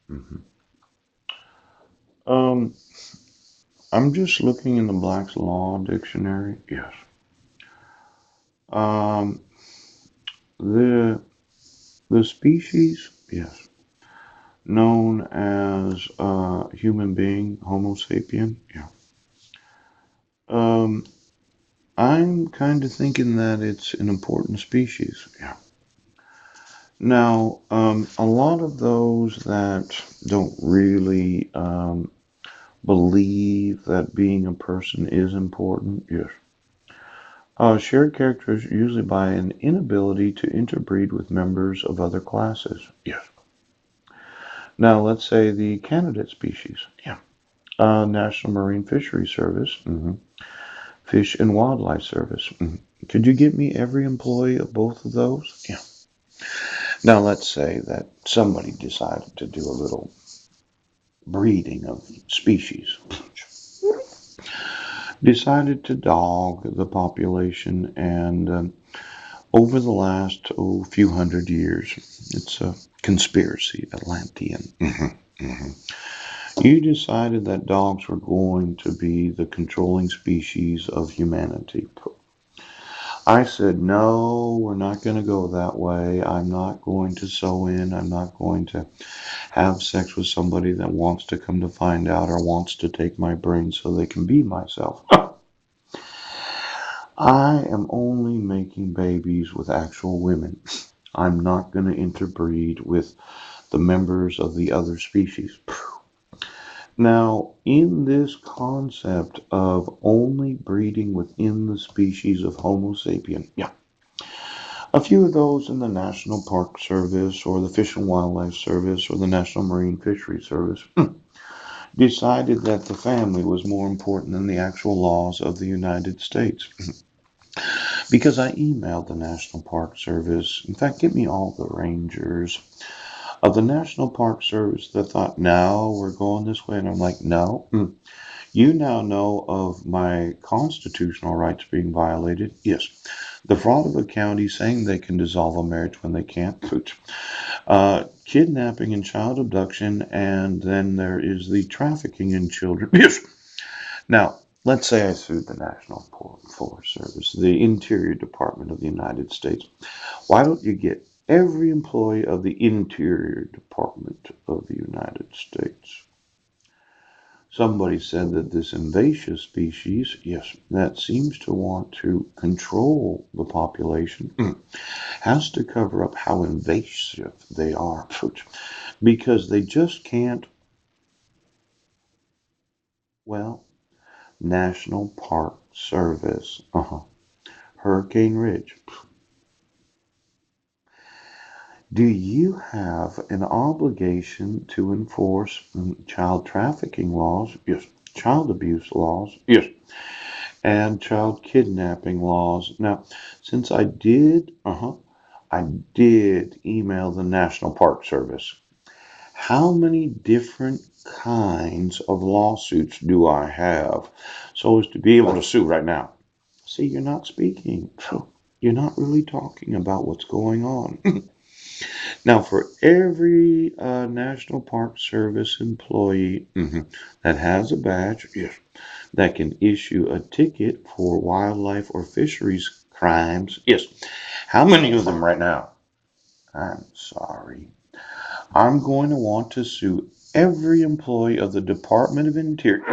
Hmm. Um, I'm just looking in the Black's Law Dictionary. Yes. Um, the the species, yes, known as human being, Homo sapien. Yeah. Um, I'm kind of thinking that it's an important species. Yeah. Now, a lot of those that don't really believe that being a person is important, yes. Shared characters usually by an inability to interbreed with members of other classes. Yes. Now, let's say the candidate species. Yeah. National Marine Fisheries Service. Fish and Wildlife Service. Could you get me every employee of both of those? Yeah. Now, let's say that somebody decided to do a little breeding of species. Decided to dog the population, and over the last few hundred years, it's a conspiracy, Atlantean. You decided that dogs were going to be the controlling species of humanity. I said, no, we're not going to go that way. I'm not going to sew in. I'm not going to have sex with somebody that wants to come to find out or wants to take my brain so they can be myself. I am only making babies with actual women. I'm not going to interbreed with the members of the other species. Now, in this concept of only breeding within the species of Homo sapien, yeah, a few of those in the National Park Service or the Fish and Wildlife Service or the National Marine Fisheries Service decided that the family was more important than the actual laws of the United States. Because I emailed the National Park Service, in fact, give me all the rangers of the National Park Service that thought, no, we're going this way. And I'm like, no. You now know of my constitutional rights being violated. Yes. The fraud of a county saying they can dissolve a marriage when they can't. Kidnapping and child abduction. And then there is the trafficking in children. Yes. Now, let's say I sued the National Forest Service, the Interior Department of the United States. Why don't you get every employee of the Interior Department of the United States? Somebody said that this invasive species, yes, that seems to want to control the population, has to cover up how invasive they are because they just can't, well, National Park Service, Hurricane Ridge. Do you have an obligation to enforce child trafficking laws? Yes. Child abuse laws? Yes. And child kidnapping laws. Now, since I did email the National Park Service. How many different kinds of lawsuits do I have so as to be able to sue right now? See, you're not speaking. You're not really talking about what's going on. Now, for every National Park Service employee that has a badge, yes, that can issue a ticket for wildlife or fisheries crimes, yes, how many of them right now? I'm sorry. I'm going to want to sue every employee of the Department of Interior.